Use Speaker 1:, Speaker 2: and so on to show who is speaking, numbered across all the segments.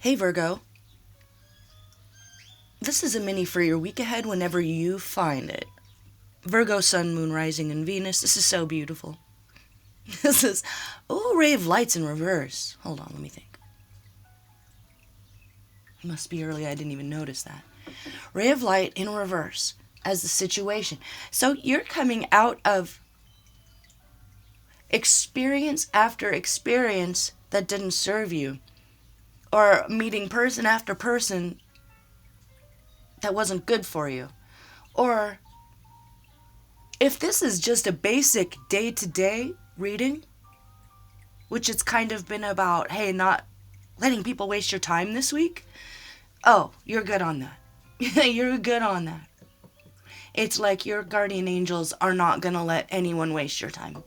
Speaker 1: Hey Virgo, this is a mini for your week ahead whenever you find it. Virgo, Sun, Moon, Rising, and Venus. This is so beautiful. This is, ray of lights in reverse. Hold on, let me think. It must be early, I didn't even notice that. Ray of light in reverse as the situation. So you're coming out of experience after experience that didn't serve you. Or meeting person after person that wasn't good for you. Or if this is just a basic day-to-day reading, which it's kind of been about, hey, not letting people waste your time this week, oh, you're good on that. You're good on that. It's like your guardian angels are not going to let anyone waste your time.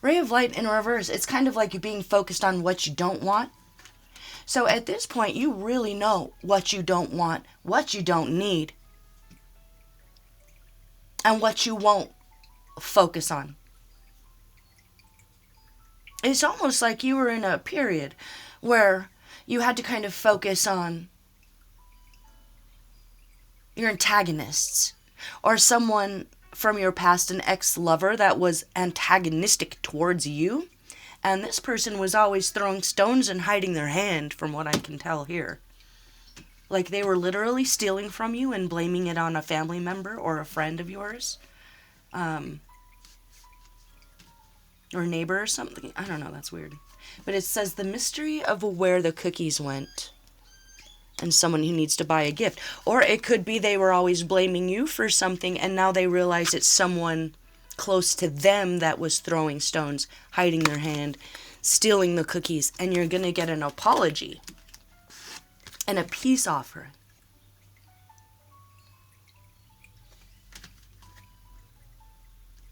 Speaker 1: Ray of light in reverse, it's kind of like you're being focused on what you don't want. So at this point, you really know what you don't want, what you don't need, and what you won't focus on. It's almost like you were in a period where you had to kind of focus on your antagonists or someone from your past, an ex-lover that was antagonistic towards you. And this person was always throwing stones and hiding their hand, from what I can tell here. Like they were literally stealing from you and blaming it on a family member or a friend of yours. Or a neighbor or something. I don't know, that's weird. But it says the mystery of where the cookies went. And someone who needs to buy a gift. Or it could be they were always blaming you for something and now they realize it's someone close to them that was throwing stones, hiding their hand, stealing the cookies, and you're going to get an apology and a peace offering.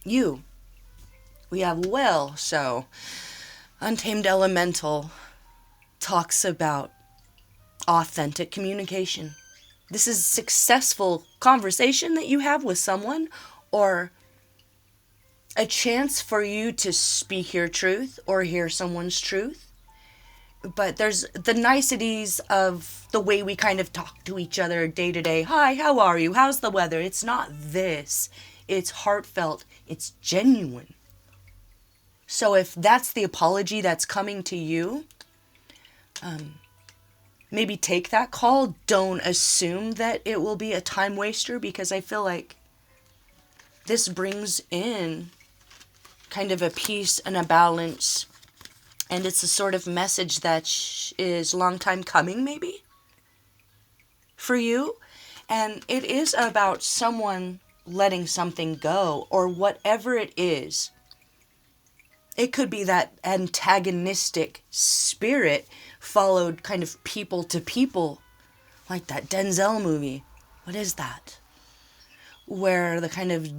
Speaker 1: We have so Untamed Elemental talks about authentic communication. This is a successful conversation that you have with someone, or a chance for you to speak your truth or hear someone's truth. But there's the niceties of the way we kind of talk to each other day to day. Hi, how are you? How's the weather? It's not this. It's heartfelt. It's genuine. So if that's the apology that's coming to you, maybe take that call. Don't assume that it will be a time waster, because I feel like this brings in kind of a peace and a balance. And it's a sort of message that is long time coming, maybe, for you. And it is about someone letting something go, or whatever it is. It could be that antagonistic spirit followed kind of people to people, like that Denzel movie. What is that? Where the kind of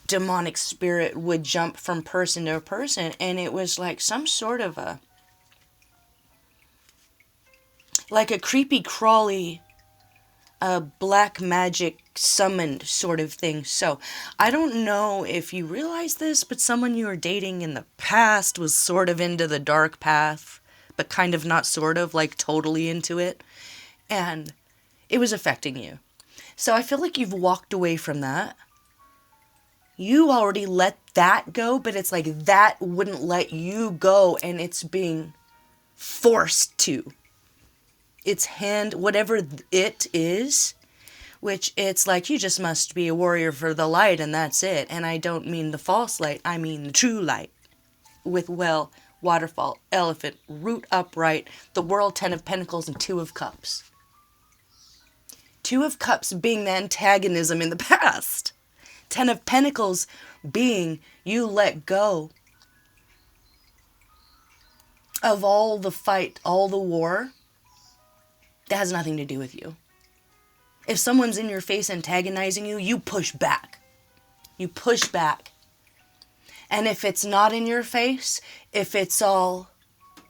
Speaker 1: demonic spirit would jump from person to person, and it was like some sort of like a creepy crawly black magic summoned sort of thing. So I don't know if you realize this, but someone you were dating in the past was sort of into the dark path, but kind of not sort of, like totally into it, and it was affecting you. So I feel like you've walked away from that. You already let that go, but it's like that wouldn't let you go, and it's being forced to. Its hand, whatever it is, which it's like you just must be a warrior for the light, and that's it. And I don't mean the false light, I mean the true light. With waterfall, elephant, root upright, the world, 10 of pentacles, and 2 of cups. 2 of cups being the antagonism in the past. 10 of pentacles being you let go of all the fight, all the war. That has nothing to do with you. If someone's in your face antagonizing you, you push back. You push back. And if it's not in your face, if it's all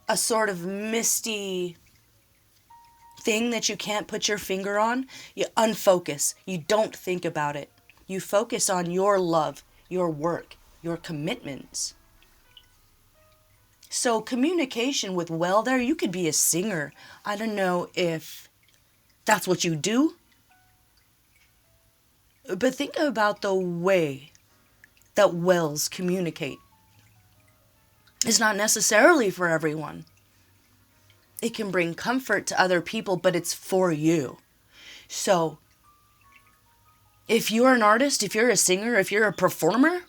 Speaker 1: a sort of misty thing that you can't put your finger on, you unfocus. You don't think about it. You focus on your love, your work, your commitments. So communication with well there, you could be a singer. I don't know if that's what you do, but think about the way that wells communicate. It's not necessarily for everyone. It can bring comfort to other people, but it's for you. So if you're an artist, if you're a singer, if you're a performer,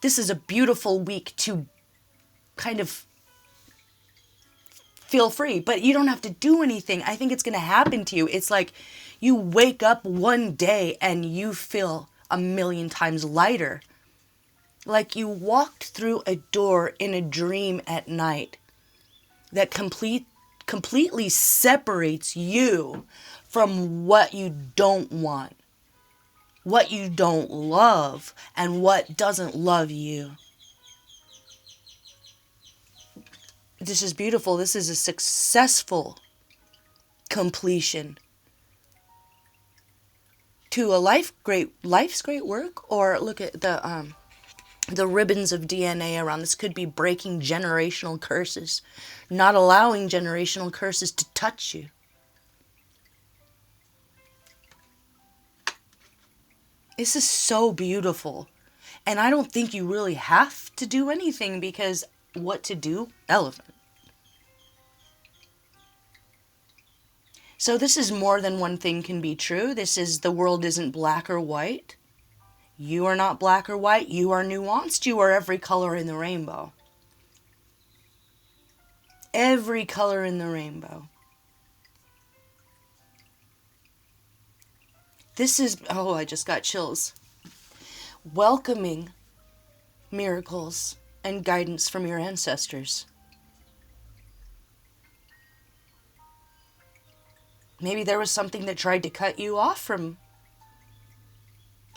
Speaker 1: this is a beautiful week to kind of feel free, but you don't have to do anything. I think it's going to happen to you. It's like you wake up one day and you feel a million times lighter. Like you walked through a door in a dream at night that completely separates you from what you don't want, what you don't love, and what doesn't love you. This is beautiful. This is a successful completion to a life's great work. Or look at the ribbons of DNA around this. Could be breaking generational curses, not allowing generational curses to touch you. This is so beautiful. And I don't think you really have to do anything, because what to do? Elephant. So this is more than one thing can be true. This is the world isn't black or white. You are not black or white. You are nuanced. You are every color in the rainbow. Every color in the rainbow. This is, oh, I just got chills. Welcoming miracles and guidance from your ancestors. Maybe there was something that tried to cut you off from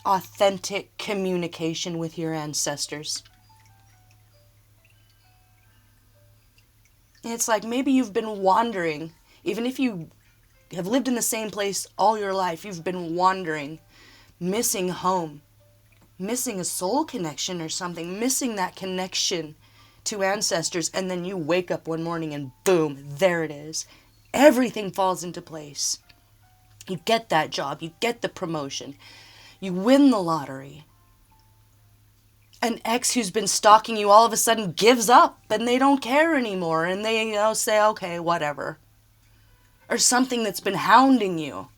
Speaker 1: authentic communication with your ancestors. It's like maybe you've been wandering, even if you have lived in the same place all your life, you've been wandering, missing home, missing a soul connection or something, missing that connection to ancestors, and then you wake up one morning and boom, there it is. Everything falls into place. You get that job, you get the promotion, you win the lottery. An ex who's been stalking you all of a sudden gives up and they don't care anymore, and they, say, okay, whatever. Or something that's been hounding you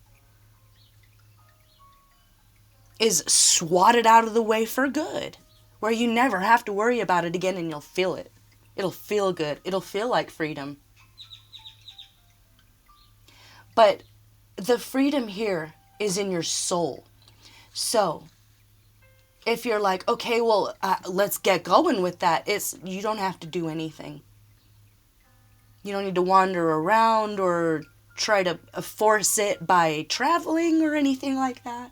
Speaker 1: is swatted out of the way for good, where you never have to worry about it again, and you'll feel it. It'll feel good. It'll feel like freedom. But the freedom here is in your soul. So if you're like, okay, well, let's get going with that, you don't have to do anything. You don't need to wander around or try to force it by traveling or anything like that.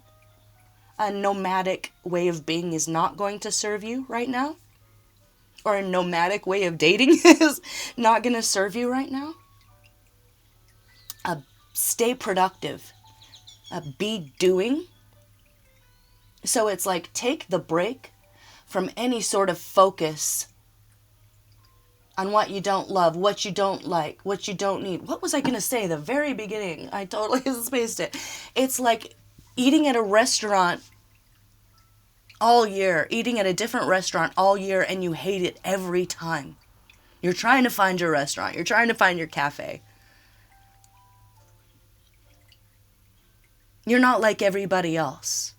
Speaker 1: A nomadic way of being is not going to serve you right now. Or a nomadic way of dating is not going to serve you right now. Stay productive. Be doing. So it's like, take the break from any sort of focus on what you don't love, what you don't like, what you don't need. What was I going to say the very beginning? I totally spaced it. It's like eating at a restaurant all year, eating at a different restaurant all year, and you hate it every time. You're trying to find your restaurant. You're trying to find your cafe. You're not like everybody else.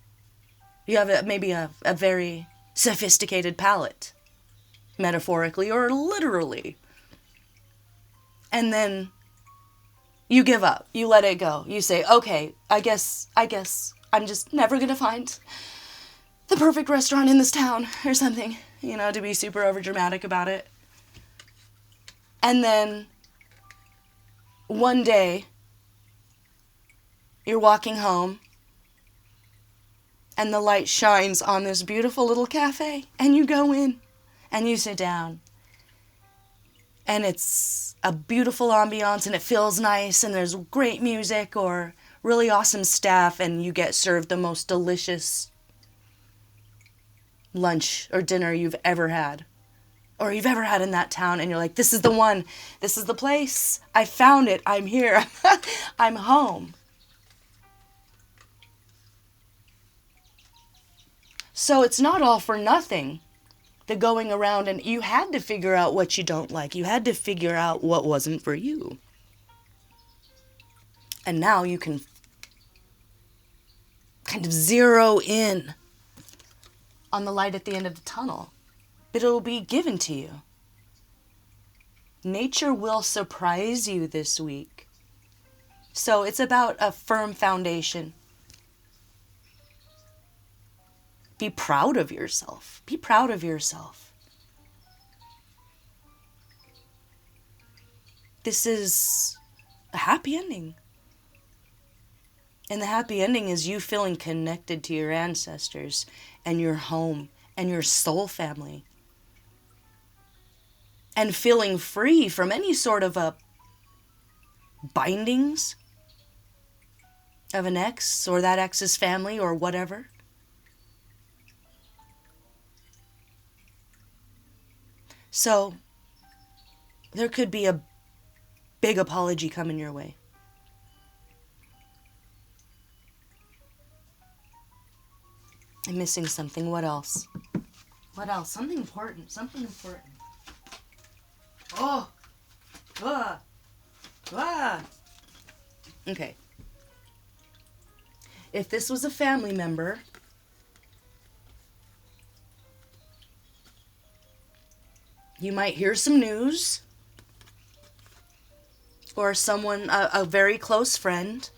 Speaker 1: You have maybe a very sophisticated palate, metaphorically or literally. And then you give up. You let it go. You say, okay, I guess I'm just never going to find the perfect restaurant in this town or something, to be super overdramatic about it. And then one day you're walking home and the light shines on this beautiful little cafe, and you go in and you sit down, and it's a beautiful ambiance and it feels nice, and there's great music or really awesome staff, and you get served the most delicious lunch or dinner you've ever had, or you've ever had in that town, and you're like, this is the one, this is the place, I found it, I'm here, I'm home. So it's not all for nothing, the going around, and you had to figure out what you don't like. You had to figure out what wasn't for you. And now you can kind of zero in on the light at the end of the tunnel. But it'll be given to you. Nature will surprise you this week. So it's about a firm foundation. Be proud of yourself. Be proud of yourself. This is a happy ending. And the happy ending is you feeling connected to your ancestors and your home and your soul family. And feeling free from any sort of bindings of an ex or that ex's family or whatever. So, there could be a big apology coming your way. I'm missing something. What else? What else? Something important. Something important. Oh! Ah! Ah! Okay. If this was a family member, you might hear some news, or someone, a very close friend,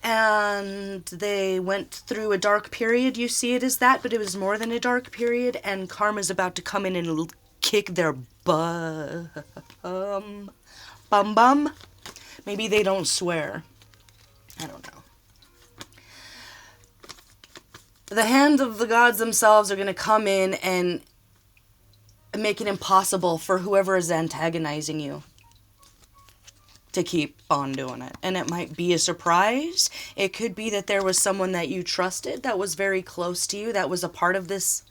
Speaker 1: and they went through a dark period. You see it as that, but it was more than a dark period, and karma's about to come in and kick their bum. Maybe they don't swear. I don't know. The hand of the gods themselves are going to come in and make it impossible for whoever is antagonizing you to keep on doing it. And it might be a surprise. It could be that there was someone that you trusted that was very close to you that was a part of this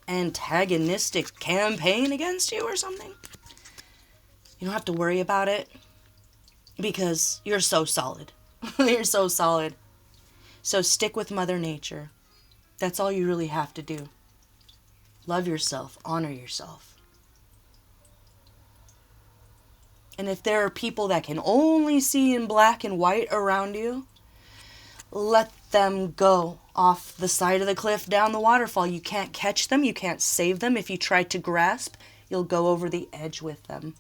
Speaker 1: antagonistic campaign against you or something. You don't have to worry about it because you're so solid. You're so solid. So stick with Mother Nature. That's all you really have to do. Love yourself. Honor yourself. And if there are people that can only see in black and white around you, let them go off the side of the cliff down the waterfall. You can't catch them. You can't save them. If you try to grasp, you'll go over the edge with them.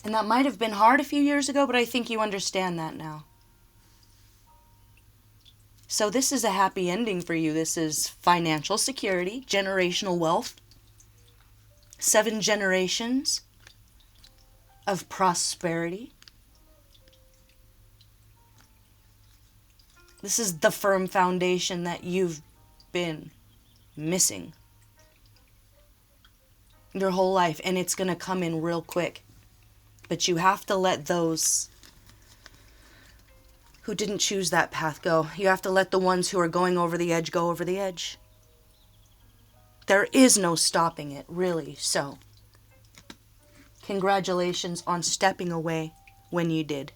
Speaker 1: And that might have been hard a few years ago, but I think you understand that now. So this is a happy ending for you. This is financial security, generational wealth, 7 generations of prosperity. This is the firm foundation that you've been missing your whole life, and it's going to come in real quick. But you have to let those who didn't choose that path go. You have to let the ones who are going over the edge go over the edge. There is no stopping it, really. So, congratulations on stepping away when you did.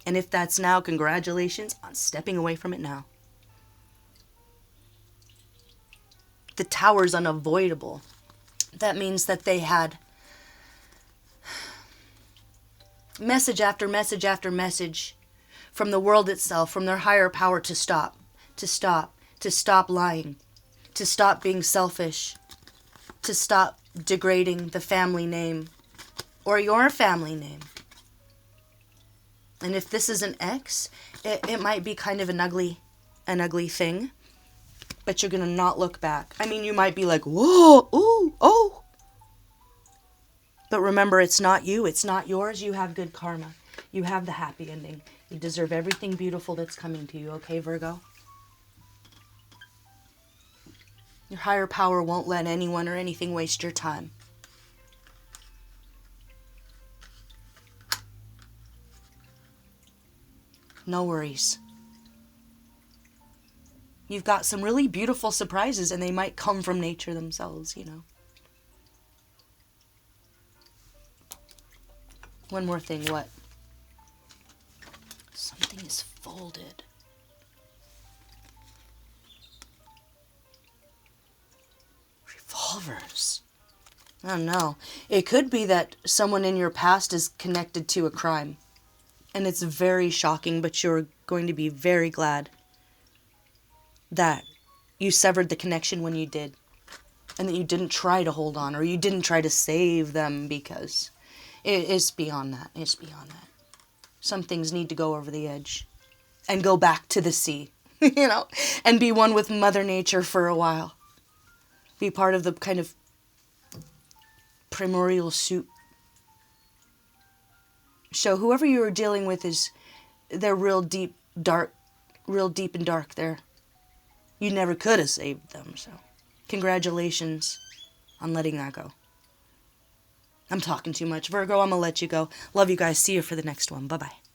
Speaker 1: And if that's now, congratulations on stepping away from it now. The tower's unavoidable. That means that they had message after message after message from the world itself, from their higher power to stop lying, to stop being selfish, to stop degrading the family name or your family name. And if this is an ex, it might be kind of an ugly thing, but you're going to not look back. I mean, you might be like, whoa, ooh, oh. But remember, it's not you, it's not yours. You have good karma. You have the happy ending. You deserve everything beautiful that's coming to you, okay, Virgo? Your higher power won't let anyone or anything waste your time. No worries. You've got some really beautiful surprises, and they might come from nature themselves, you know. One more thing, what? Something is folded. Revolvers. I don't know. It could be that someone in your past is connected to a crime. And it's very shocking, but you're going to be very glad that you severed the connection when you did. And that you didn't try to hold on, or you didn't try to save them, because it's beyond that. It's beyond that. Some things need to go over the edge and go back to the sea, you know, and be one with Mother Nature for a while. Be part of the kind of primordial soup. So whoever you are dealing with they're real deep and dark there. You never could have saved them, so congratulations on letting that go. I'm talking too much. Virgo, I'm going to let you go. Love you guys. See you for the next one. Bye-bye.